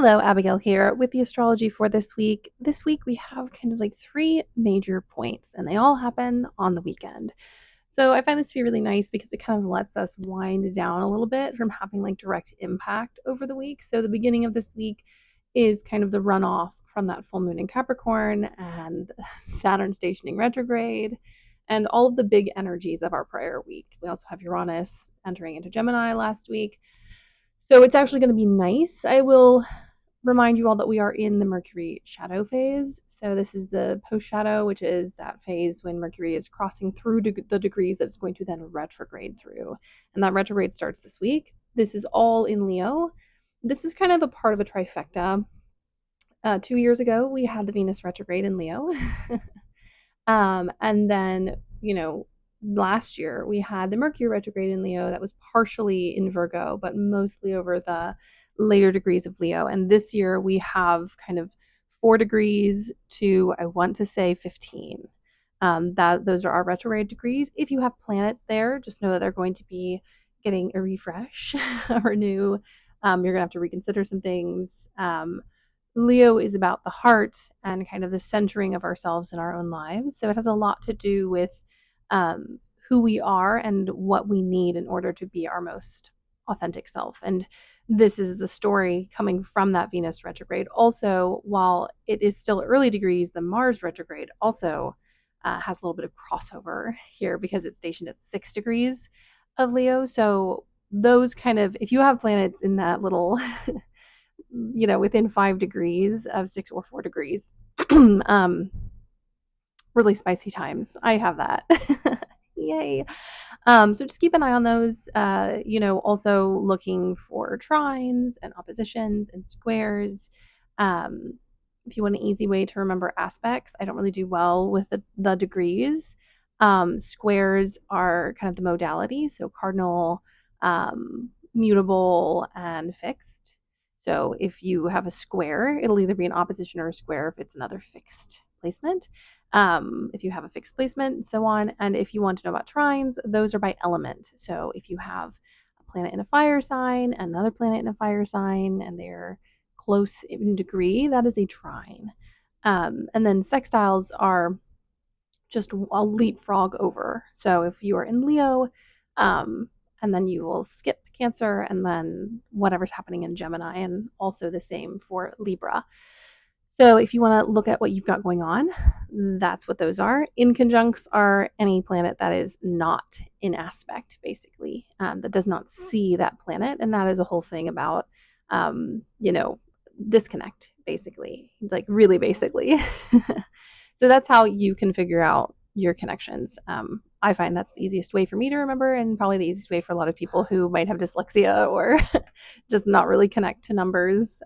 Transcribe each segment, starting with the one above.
Hello, Abigail here with the astrology for this week. This week we have kind of like three major points, and they all happen on the weekend. So I find this to be really nice because it kind of lets us wind down a little bit from having like direct impact over the week. So the beginning of this week is kind of the runoff from that full moon in Capricorn and Saturn stationing retrograde and all of the big energies of our prior week. We also have Uranus entering into Gemini last week. So it's actually going to be nice. I will remind you all that we are in the Mercury shadow phase. So this is the post shadow, which is that phase when Mercury is crossing through the degrees that it's going to then retrograde through. And that retrograde starts this week. This is all in Leo. This is kind of a part of a trifecta. 2 years ago, we had the Venus retrograde in Leo. And then, last year we had the Mercury retrograde in Leo that was partially in Virgo, but mostly over the later degrees of Leo. And this year we have kind of 4 degrees to, I want to say, 15. Those are our retrograde degrees. If you have planets there, just know that they're going to be getting a refresh, a renew. You're going to have to reconsider some things. Leo is about the heart and kind of the centering of ourselves in our own lives. So it has a lot to do with who we are and what we need in order to be our most authentic self. And this is the story coming from that Venus retrograde. Also, while it is still early degrees, the Mars retrograde also has a little bit of crossover here because it's stationed at 6 degrees of Leo. So those kind of, if you have planets in that little within 5 degrees of 6 or 4 degrees. Really spicy times. I have that. Yay. So just keep an eye on those. Also looking for trines and oppositions and squares. If you want an easy way to remember aspects, I don't really do well with the degrees. Squares are kind of the modality. So cardinal, mutable, and fixed. So if you have a square, it'll either be an opposition or a square if it's another fixed placement. If you have a fixed placement, and so on. And if you want to know about trines, those are by element. So if you have a planet in a fire sign, another planet in a fire sign, and they're close in degree, that is a trine. And then sextiles are just a leapfrog over. So if you are in Leo, and then you will skip Cancer and then whatever's happening in Gemini, and also the same for Libra. So if you want to look at what you've got going on, that's what those are. Inconjuncts are any planet that is not in aspect, basically, that does not see that planet. And that is a whole thing about, disconnect, basically, like really basically. So that's how you can figure out your connections. I find that's the easiest way for me to remember, and probably the easiest way for a lot of people who might have dyslexia or just not really connect to numbers,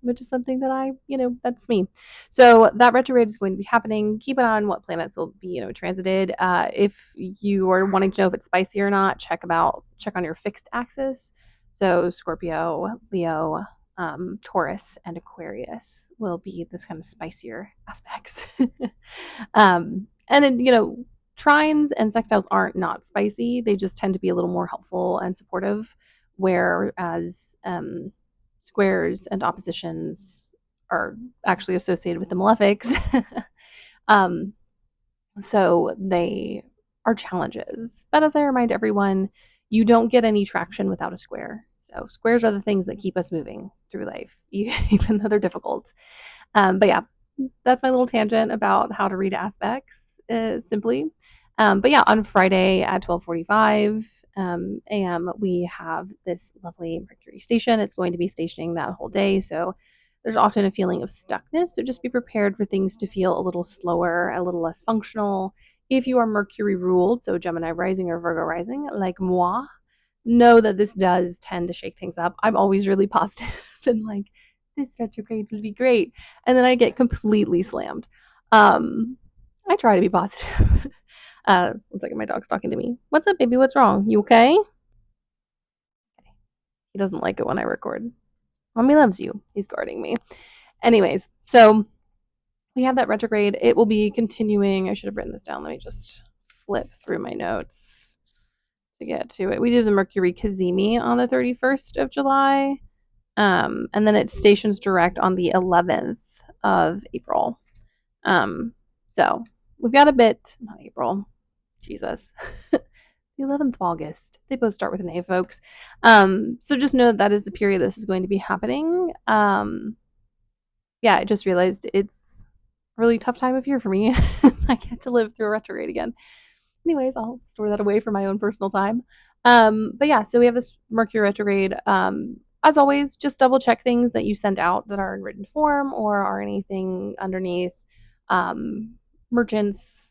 which is something that that's me. So that retrograde is going to be happening. Keep an eye on what planets will be, transited. If you are wanting to know if it's spicy or not, check on your fixed axis. So Scorpio, Leo, Taurus, and Aquarius will be this kind of spicier aspects. And then, trines and sextiles aren't not spicy. They just tend to be a little more helpful and supportive, whereas squares and oppositions are actually associated with the malefics. So they are challenges. But as I remind everyone, you don't get any traction without a square. So squares are the things that keep us moving through life, even though they're difficult. But yeah, that's my little tangent about how to read aspects simply. But yeah, on Friday at 12:45 a.m., we have this lovely Mercury station. It's going to be stationing that whole day. So there's often a feeling of stuckness. So just be prepared for things to feel a little slower, a little less functional. If you are Mercury ruled, so Gemini rising or Virgo rising, like moi, know that this does tend to shake things up. I'm always really positive and like, this retrograde will be great. And then I get completely slammed. I try to be positive. One second, my dog's talking to me. What's up, baby? What's wrong? You okay? Okay. He doesn't like it when I record. Mommy loves you. He's guarding me. Anyways, so we have that retrograde. It will be continuing. I should have written this down. Let me just flip through my notes to get to it. We do the Mercury Cazimi on the 31st of July. And then it stations direct on the 11th of April. So we've got a bit, not April, Jesus, the 11th of August. They both start with an A, folks. So just know that that is the period this is going to be happening. Yeah, I just realized it's a really tough time of year for me. I get to live through a retrograde again. Anyways, I'll store that away for my own personal time. But yeah, so we have this Mercury retrograde. As always, just double check things that you send out that are in written form or are anything underneath um, merchants,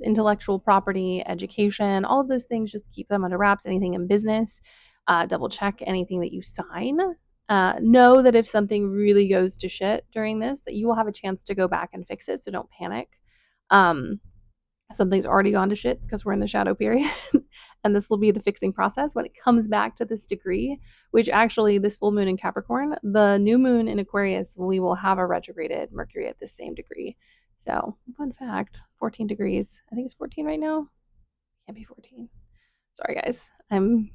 intellectual property, education, all of those things. Just keep them under wraps. Anything in business, double check anything that you sign. Know that if something really goes to shit during this, that you will have a chance to go back and fix it. So don't panic. Um, Something's already gone to shit because we're in the shadow period. And this will be the fixing process when it comes back to this degree, which actually, this full moon in Capricorn, the new moon in Aquarius, we will have a retrograded Mercury at the same degree. So, fun fact, 14 degrees. I think it's 14 right now. Can't be 14. Sorry, guys. I'm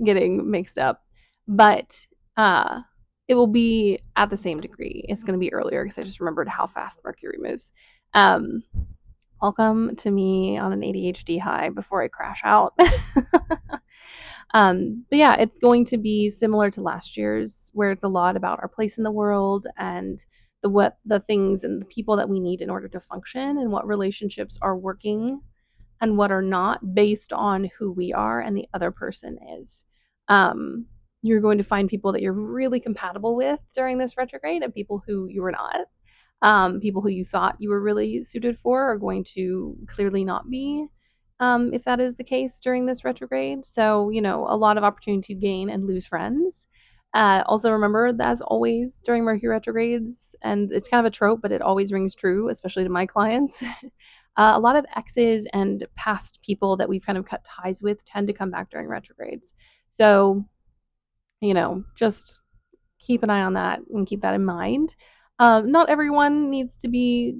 getting mixed up. But it will be at the same degree. It's going to be earlier because I just remembered how fast Mercury moves. Um, Welcome to me on an ADHD high before I crash out. But yeah, it's going to be similar to last year's, where it's a lot about our place in the world and the things and the people that we need in order to function, and what relationships are working and what are not, based on who we are and the other person is. Um, you're going to find people that you're really compatible with during this retrograde, and people who you are not. People who you thought you were really suited for are going to clearly not be, if that is the case during this retrograde. So, a lot of opportunity to gain and lose friends. Also, remember that, as always, during Mercury retrogrades, and it's kind of a trope, but it always rings true, especially to my clients. A lot of exes and past people that we've kind of cut ties with tend to come back during retrogrades. So, just keep an eye on that and keep that in mind. Not everyone needs to be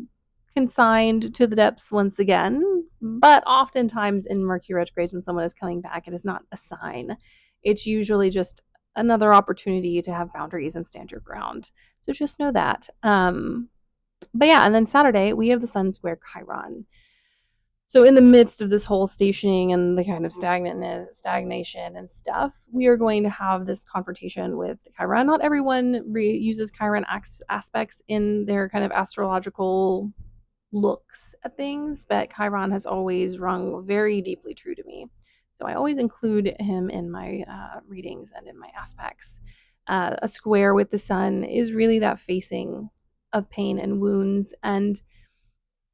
consigned to the depths once again, but oftentimes in Mercury retrogrades, when someone is coming back, it is not a sign. It's usually just another opportunity to have boundaries and stand your ground. So just know that. But yeah, and then Saturday, we have the Sun square Chiron. So in the midst of this whole stationing and the kind of stagnation and stuff, we are going to have this confrontation with Chiron. Not everyone uses Chiron aspects in their kind of astrological looks at things, but Chiron has always rung very deeply true to me. So I always include him in my readings and in my aspects. A square with the sun is really that facing of pain and wounds. And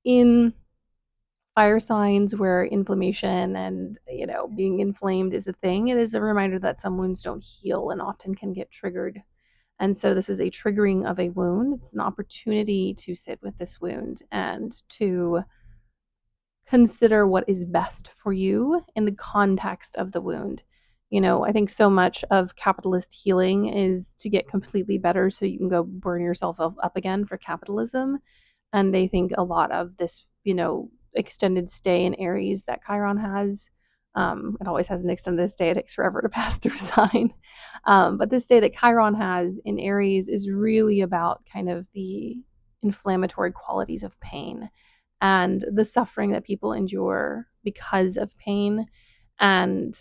in fire signs where inflammation and being inflamed is a thing, it is a reminder that some wounds don't heal and often can get triggered. And so this is a triggering of a wound. It's an opportunity to sit with this wound and to consider what is best for you in the context of the wound. I think so much of capitalist healing is to get completely better so you can go burn yourself up again for capitalism. And they think a lot of this, extended stay in Aries that Chiron has. It always has an extended stay. It takes forever to pass through a sign. But this stay that Chiron has in Aries is really about kind of the inflammatory qualities of pain and the suffering that people endure because of pain, and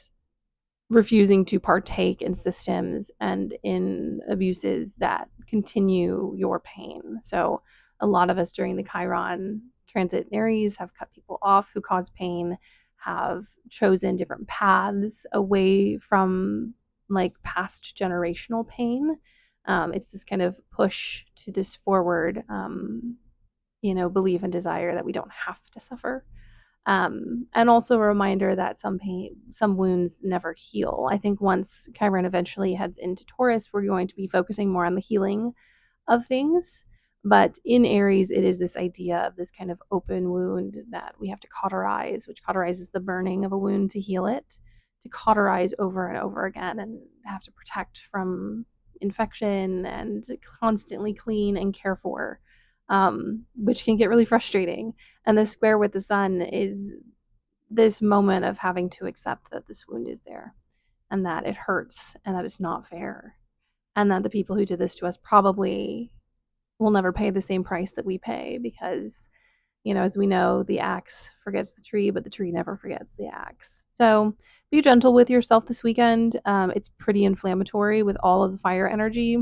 refusing to partake in systems and in abuses that continue your pain. So a lot of us during the Chiron transit in Aries have cut people off who cause pain, have chosen different paths away from like past generational pain. It's this kind of push to this forward, belief and desire that we don't have to suffer. And also a reminder that some wounds never heal. I think once Chiron eventually heads into Taurus, we're going to be focusing more on the healing of things. But in Aries, it is this idea of this kind of open wound that we have to cauterize, which cauterizes the burning of a wound to heal it, to cauterize over and over again, and have to protect from infection and constantly clean and care for, which can get really frustrating. And the square with the sun is this moment of having to accept that this wound is there and that it hurts and that it's not fair. and that the people who did this to us probably will never pay the same price that we pay because, as we know, the axe forgets the tree, but the tree never forgets the axe. So be gentle with yourself this weekend. It's pretty inflammatory with all of the fire energy.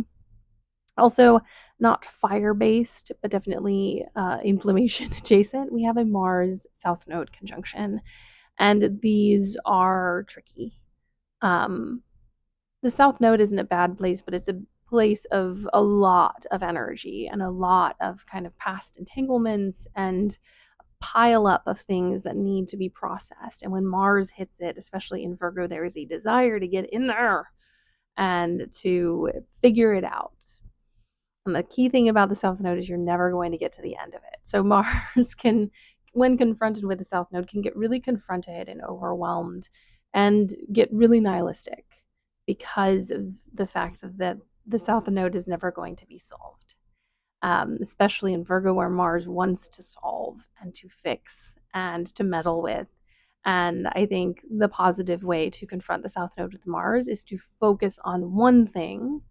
Also, not fire based, but definitely inflammation adjacent. We have a Mars South Node conjunction, and these are tricky. Um, the South Node isn't a bad place, but it's a place of a lot of energy and a lot of kind of past entanglements and pile up of things that need to be processed. And when Mars hits it, especially in Virgo, there is a desire to get in there and to figure it out. And the key thing about the South Node is you're never going to get to the end of it. So Mars can, when confronted with the South Node, can get really confronted and overwhelmed and get really nihilistic because of the fact that the South Node is never going to be solved. Especially in Virgo, where Mars wants to solve and to fix and to meddle with. And I think the positive way to confront the South Node with Mars is to focus on one thing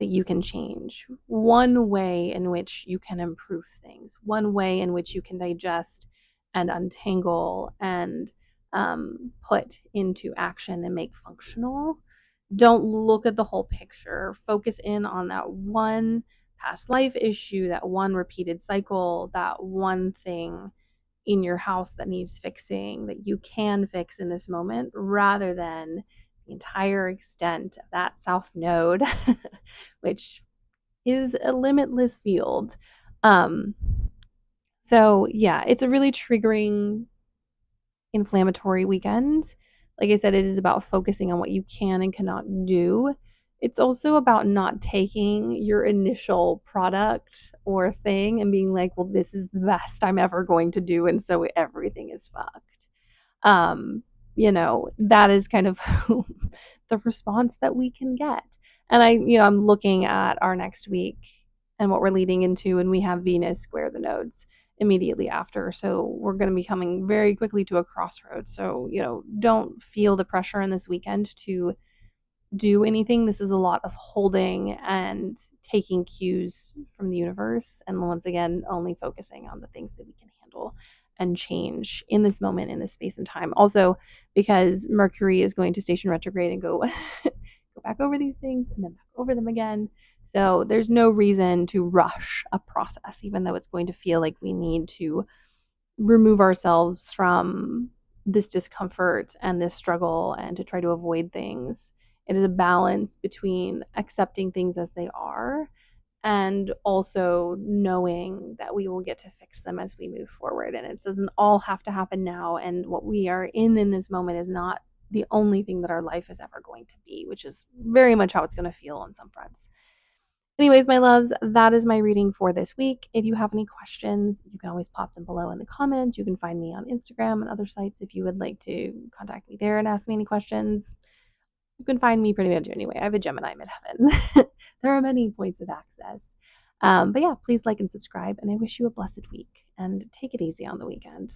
that you can change, one way in which you can improve things, one way in which you can digest and untangle and put into action and make functional. Don't look at the whole picture. Focus in on that one past life issue, that one repeated cycle, that one thing in your house that needs fixing that you can fix in this moment rather than the entire extent of that South Node, which is a limitless field. Um, so, yeah, it's a really triggering, inflammatory weekend. Like I said, it is about focusing on what you can and cannot do. It's also about not taking your initial product or thing and being like, well, this is the best I'm ever going to do. And so everything is fucked. Um, that is kind of the response that we can get. And I'm looking at our next week and what we're leading into, and we have Venus square the nodes immediately after. So we're going to be coming very quickly to a crossroads. So, don't feel the pressure in this weekend to do anything. This is a lot of holding and taking cues from the universe. And once again, only focusing on the things that we can handle and change in this moment, in this space and time. Also, because Mercury is going to station retrograde and go go back over these things and then back over them again. So there's no reason to rush a process, even though it's going to feel like we need to remove ourselves from this discomfort and this struggle and to try to avoid things. It is a balance between accepting things as they are and also knowing that we will get to fix them as we move forward. And it doesn't all have to happen now. And what we are in this moment is not the only thing that our life is ever going to be, which is very much how it's going to feel on some fronts. Anyways, my loves, that is my reading for this week. If you have any questions, you can always pop them below in the comments. You can find me on Instagram and other sites if you would like to contact me there and ask me any questions. You can find me pretty much anyway. I have a Gemini midheaven. There are many points of access. But yeah, please like and subscribe, and I wish you a blessed week and take it easy on the weekend.